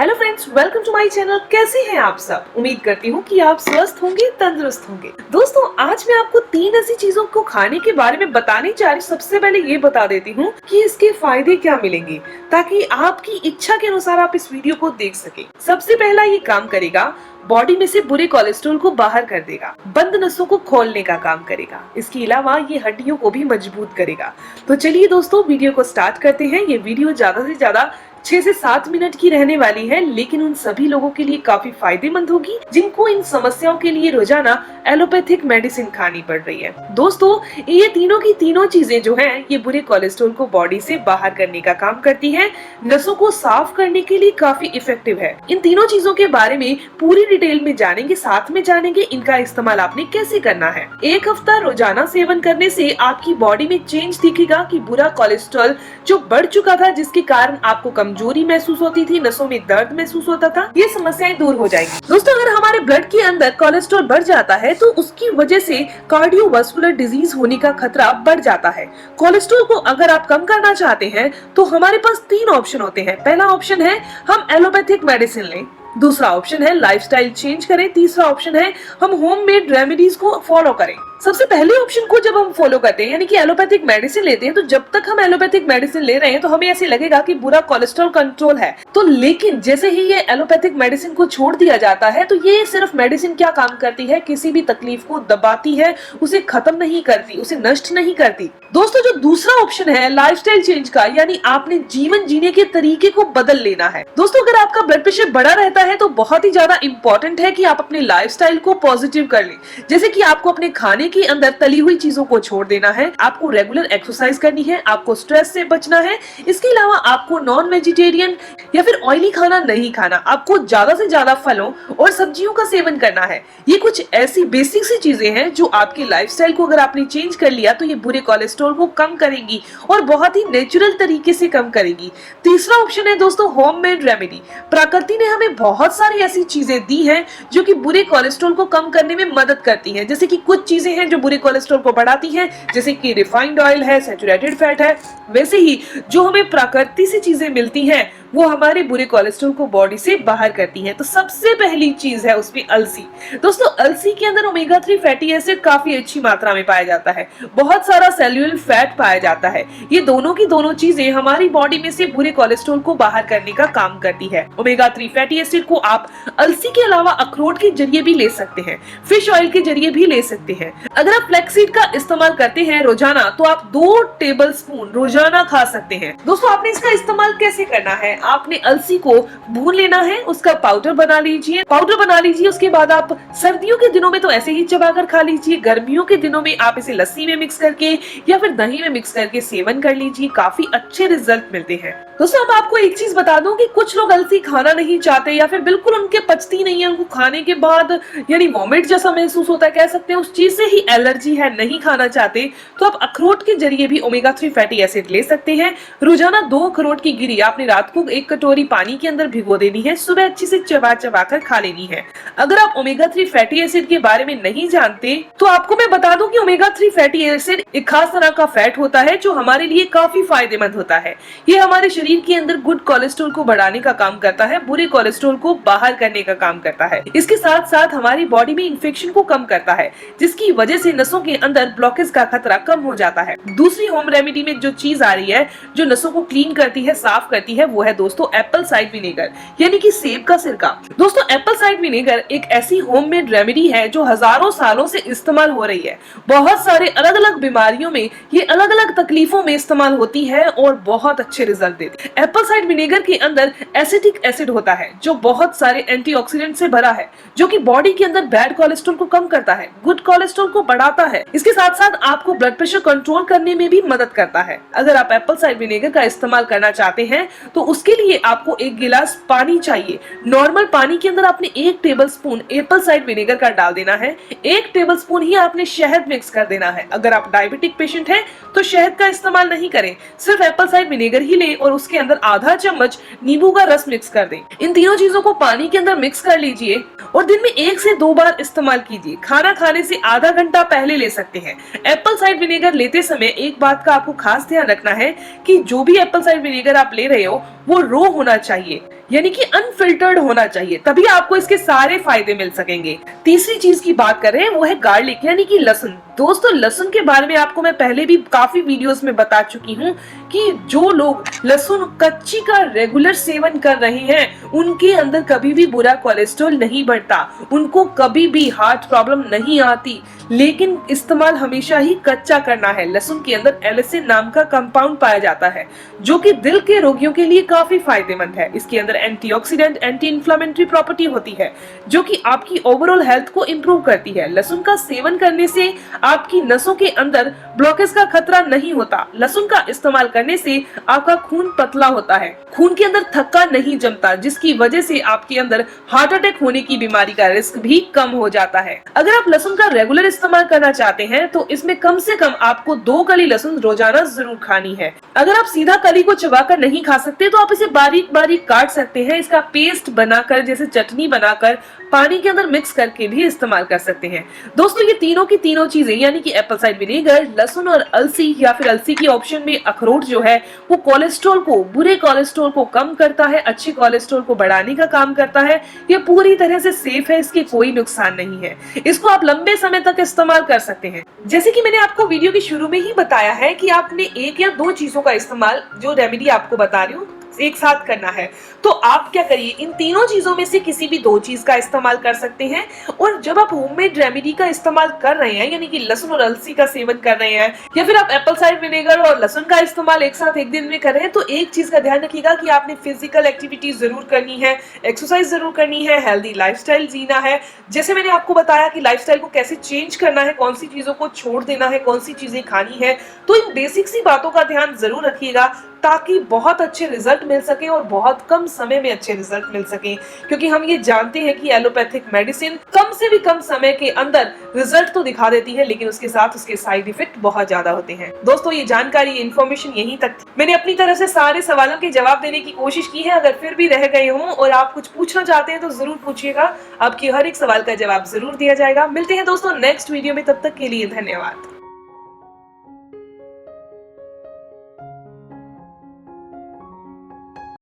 Hello friends, welcome to my channel. कैसे हैं आप सब? उम्मीद करती हूँ कि आप स्वस्थ होंगे, तंदुरुस्त होंगे। दोस्तों, आज मैं आपको 3 ऐसी चीजों को खाने के बारे में बताने जा रही हूँ। सबसे पहले ये बता देती हूँ कि इसके फायदे क्या मिलेंगे, ताकि आपकी इच्छा के अनुसार आप इस वीडियो को देख सके। सबसे पहला ये काम करेगा, बॉडी में से बुरे कोलेस्ट्रॉल को बाहर कर देगा, बंद नसों को खोलने का काम करेगा। इसके अलावा ये हड्डियों को भी मजबूत करेगा। तो चलिए दोस्तों, वीडियो को स्टार्ट करते हैं। ये वीडियो ज्यादा से ज्यादा 6 से 7 मिनट की रहने वाली है, लेकिन उन सभी लोगों के लिए काफी फायदेमंद होगी जिनको इन समस्याओं के लिए रोजाना एलोपैथिक मेडिसिन खानी पड़ रही है। दोस्तों, ये तीनों की तीनों चीजें जो हैं, ये बुरे कोलेस्ट्रॉल को बॉडी से बाहर करने का काम करती हैं, नसों को साफ करने के लिए काफी इफेक्टिव है। इन तीनों चीजों के बारे में पूरी डिटेल में जानेंगे, साथ में जानेंगे इनका इस्तेमाल आपने कैसे करना है। 1 हफ्ता रोजाना सेवन करने से आपकी बॉडी में चेंज दिखेगा कि बुरा कोलेस्ट्रॉल जो बढ़ चुका था, जिसके कारण आपको कमजोरी महसूस होती थी, नसों में दर्द महसूस होता था, ये समस्याएं दूर हो जाएंगी। दोस्तों, अगर हमारे ब्लड के अंदर कोलेस्ट्रॉल बढ़ जाता है तो उसकी वजह से कार्डियोवास्कुलर डिजीज होने का खतरा बढ़ जाता है। कोलेस्ट्रॉल को अगर आप कम करना चाहते हैं तो हमारे पास 3 ऑप्शन होते हैं। पहला ऑप्शन है हम एलोपैथिक मेडिसिन लें, दूसरा ऑप्शन है लाइफस्टाइल चेंज करें, तीसरा ऑप्शन है हम होममेड रेमेडीज को फॉलो करें। सबसे पहले ऑप्शन को जब हम फॉलो करते हैं, यानी कि एलोपैथिक मेडिसिन लेते हैं, तो जब तक हम एलोपैथिक मेडिसिन ले रहे हैं तो हमें ऐसे लगेगा कि बुरा कोलेस्ट्रॉल कंट्रोल है। तो लेकिन जैसे ही ये एलोपैथिक मेडिसिन को छोड़ दिया जाता है तो ये सिर्फ मेडिसिन क्या काम करती है, किसी भी तकलीफ को दबाती है, उसे खत्म नहीं करती, उसे नष्ट नहीं करती। दोस्तों, जो दूसरा ऑप्शन है लाइफस्टाइल चेंज का, यानी आपने जीवन जीने के तरीके को बदल लेना है। दोस्तों, अगर आपका ब्लड प्रेशर बढ़ा रहता है तो बहुत ही ज्यादा इंपॉर्टेंट है कि आप अपने लाइफस्टाइल को पॉजिटिव कर लें। जैसे कि आपको अपने खाने के अंदर तली हुई चीजों को छोड़ देना है, आपको रेगुलर एक्सरसाइज करनी है, आपको स्ट्रेस से बचना है। इसके अलावा आपको नॉन वेजिटेरियन या फिर ऑयली खाना नहीं खाना, आपको ज्यादा से ज्यादा फलों और सब्जियों का सेवन करना है। ये कुछ ऐसी बेसिक सी चीजें हैं जो आपकी लाइफस्टाइल को अगर आपने चेंज कर लिया तो ये बुरे कोलेस्ट्रॉल को कम करेंगी और बहुत ही नेचुरल तरीके से कम करेंगी। तीसरा ऑप्शन है दोस्तों होममेड रेमेडी। प्रकृति ने हमें बहुत सारी ऐसी चीजें दी हैं जो कि बुरे कोलेस्ट्रॉल को कम करने में मदद करती हैं। जैसे कि कुछ चीजें हैं जो बुरे कोलेस्ट्रॉल को बढ़ाती हैं, जैसे कि रिफाइंड ऑयल है, सैचुरेटेड फैट है। वैसे ही जो हमें प्रकृति से चीजें मिलती हैं वो हमारे बुरे कोलेस्ट्रॉल को बॉडी से बाहर करती हैं। तो सबसे पहली चीज है उसमें अलसी। दोस्तों, अलसी के अंदर ओमेगा 3 फैटी एसिड काफी अच्छी मात्रा में पाया जाता है, बहुत सारा सेल्युलर फैट पाया जाता है। ये दोनों की दोनों चीजें हमारी बॉडी में से बुरे कोलेस्ट्रॉल को बाहर करने का काम करती है। ओमेगा 3 फैटी एसिड को आप अलसी के अलावा अखरोट के जरिए भी ले सकते हैं, फिश ऑयल के जरिए भी ले सकते हैं। अगर आप फ्लैक्सीड का इस्तेमाल करते हैं रोजाना तो आप 2 टेबल स्पून रोजाना खा सकते हैं। दोस्तों, आपने इसका इस्तेमाल कैसे करना है? आपने अलसी को भून लेना है, उसका पाउडर बना लीजिए। उसके बाद आप सर्दियों के दिनों में तो ऐसे ही चबाकर खा लीजिए, गर्मियों के दिनों में आप इसे लस्सी में मिक्स करके या फिर दही में मिक्स करके सेवन कर लीजिए। काफी अच्छे रिजल्ट मिलते हैं। दोस्तों, अब आपको एक चीज बता दूं कि कुछ लोग अलसी खाना नहीं चाहते या फिर बिल्कुल उनके पचती नहीं है, उनको खाने के बाद यानी वॉमिट जैसा महसूस होता है, कह सकते हैं उस चीज से ही एलर्जी है, नहीं खाना चाहते, तो आप अखरोट के जरिए भी ओमेगा 3 फैटी एसिड ले सकते हैं। रोजाना 2 अखरोट की गिरी आपने रात को 1 कटोरी पानी के अंदर भिगो देनी है, सुबह अच्छे से चबा कर खा लेनी है। अगर आप ओमेगा 3 फैटी एसिड के बारे में नहीं जानते तो आपको मैं बता दूं कि ओमेगा 3 फैटी एसिड एक खास तरह का फैट होता है जो हमारे लिए काफी फायदेमंद होता है। ये हमारे शरीर के अंदर गुड कोलेस्ट्रॉल को बढ़ाने का काम करता है, बुरे कोलेस्ट्रॉल को बाहर करने का काम करता है। इसके साथ साथ हमारी बॉडी में इन्फेक्शन को कम करता है, जिसकी वजह से नसों के अंदर ब्लॉकेज का खतरा कम हो जाता है। दूसरी होम रेमेडी में जो चीज आ रही है जो नसों को क्लीन करती है, साफ करती है, वो है दोस्तों एप्पल साइड विनेगर, यानी कि सेब का सिरका। दोस्तों, एप्पल साइड विनेगर एक ऐसी होममेड रेमेडी है जो हजारों सालों से इस्तेमाल हो रही है। बहुत सारे अलग अलग बीमारियों में, ये अलग अलग तकलीफों में इस्तेमाल होती है और बहुत अच्छे रिजल्ट देती है। एप्पल साइड विनेगर के अंदर एसिटिक एसिड होता है जो बहुत सारे एंटीऑक्सीडेंट से भरा है, जो कि बॉडी के अंदर बैड कोलेस्ट्रॉल को कम करता है, गुड कोलेस्ट्रॉल को बढ़ाता है। इसके साथ साथ आपको ब्लड प्रेशर कंट्रोल करने में भी मदद करता है। अगर आप एप्पल साइड विनेगर का इस्तेमाल करना चाहते हैं तो उसके लिए आपको 1 गिलास पानी चाहिए। नॉर्मल पानी के अंदर आपने 1 table spoon Apple side vinegar का डाल देना है, 1 टेबल स्पून ही आपने शहद मिक्स कर देना है। अगर आप डायबिटिक पेशेंट हैं तो शहद का इस्तेमाल नहीं करें, सिर्फ एप्पल साइड विनेगर ही लें और उसके अंदर आधा चम्मच नींबू का रस मिक्स कर दें। इन तीनों चीजों को पानी के अंदर मिक्स कर लीजिए और दिन में 1 से 2 बार इस्तेमाल कीजिए। खाना खाने से आधा घंटा पहले ले सकते हैं। एप्पल साइड विनेगर लेते समय एक बात का आपको खास ध्यान रखना है कि जो भी एप्पल साइड विनेगर आप ले रहे हो वो रो होना चाहिए, यानी कि अनफिल्टर्ड होना चाहिए, तभी आपको इसके सारे फायदे मिल सकेंगे। तीसरी चीज की बात कर रहे हैं वो है गार्लिक यानी कि लहसुन। दोस्तों लहसुन के बारे में आपको मैं पहले भी काफी वीडियोस में बता चुकी हूँ कि जो लोग लहसुन कच्ची का रेगुलर सेवन कर रहे हैं उनके अंदर कभी भी बुरा कोलेस्ट्रॉल नहीं बढ़ता, उनको कभी भी हार्ट प्रॉब्लम नहीं आती। लेकिन इस्तेमाल हमेशा ही कच्चा करना है। लहसुन के अंदर एलिसिन नाम का कंपाउंड पाया जाता है जो कि दिल के रोगियों के लिए काफी फायदेमंद है। इसके अंदर एंटीऑक्सीडेंट, एंटी इन्फ्लेमेटरी प्रॉपर्टी होती है जो कि आपकी ओवरऑल हेल्थ को इंप्रूव करती है। लहसुन का सेवन करने से आपकी नसों के अंदर ब्लॉकेज का खतरा नहीं होता। लहसुन का इस्तेमाल करने से आपका खून पतला होता है, खून के अंदर थक्का नहीं जमता, जिसकी वजह से आपके अंदर हार्ट अटैक होने की बीमारी का रिस्क भी कम हो जाता है। अगर आप लहसुन का रेगुलर इस्तेमाल करना चाहते हैं तो इसमें कम से कम आपको 2 कली लहसुन रोजाना जरूर खानी है। अगर आप सीधा कली को चबाकर नहीं खा सकते तो आप इसे बारीक बारीक काट सकते हैं। इसका पेस्ट बनाकर, जैसे चटनी बनाकर पानी के अंदर मिक्स करके भी इस्तेमाल कर सकते हैं। दोस्तों ये तीनों की तीनों चीजें यानी कि एप्पल साइडर विनेगर, लहसुन और अलसी, या फिर अलसी की ऑप्शन में अखरोट जो है वो कोलेस्ट्रॉल को, बुरे कोलेस्ट्रॉल को कम करता है, अच्छे कोलेस्ट्रॉल को बढ़ाने का काम करता है। ये पूरी तरह से सेफ है, इसके कोई नुकसान नहीं है। इसको आप लंबे समय तक इस्तेमाल कर सकते हैं। जैसे कि मैंने आपको वीडियो के शुरू में ही बताया है कि आपने 1 या 2 चीजों का इस्तेमाल, जो रेमेडी आपको बता रही हूँ, एक साथ करना है। तो आप क्या करिए, इन तीनों चीजों में से किसी भी 2 चीज का इस्तेमाल कर सकते हैं। और जब आप होममेड रेमेडी का इस्तेमाल कर रहे हैं, यानी कि लहसुन और अलसी का सेवन कर रहे हैं, या फिर आप एप्पल साइडर विनेगर और लहसुन का इस्तेमाल एक साथ एक दिन में कर रहे हैं, तो एक चीज का ध्यान रखिएगा कि आपने फिजिकल एक्टिविटी जरूर करनी है, एक्सरसाइज जरूर करनी है, हेल्दी लाइफस्टाइल जीना है। जैसे मैंने आपको बताया कि लाइफस्टाइल को कैसे चेंज करना है, कौन सी चीजों को छोड़ देना है, कौन सी चीजें खानी है, तो इन बेसिक सी बातों का ध्यान जरूर रखिएगा ताकि बहुत अच्छे रिजल्ट मिल सके और बहुत कम समय में अच्छे रिजल्ट मिल सके। क्योंकि हम ये जानते हैं कि एलोपैथिक मेडिसिन कम से भी कम समय के अंदर रिजल्ट तो दिखा देती है, लेकिन उसके साथ उसके साइड इफेक्ट बहुत ज्यादा होते हैं। दोस्तों ये जानकारी, ये इन्फॉर्मेशन यहीं तक थी। मैंने अपनी तरफ से सारे सवालों के जवाब देने की कोशिश की है। अगर फिर भी रह गए हों और आप कुछ पूछना चाहते हैं तो जरूर पूछिएगा, आपके हर एक सवाल का जवाब जरूर दिया जाएगा। मिलते हैं दोस्तों नेक्स्ट वीडियो में, तब तक के लिए धन्यवाद।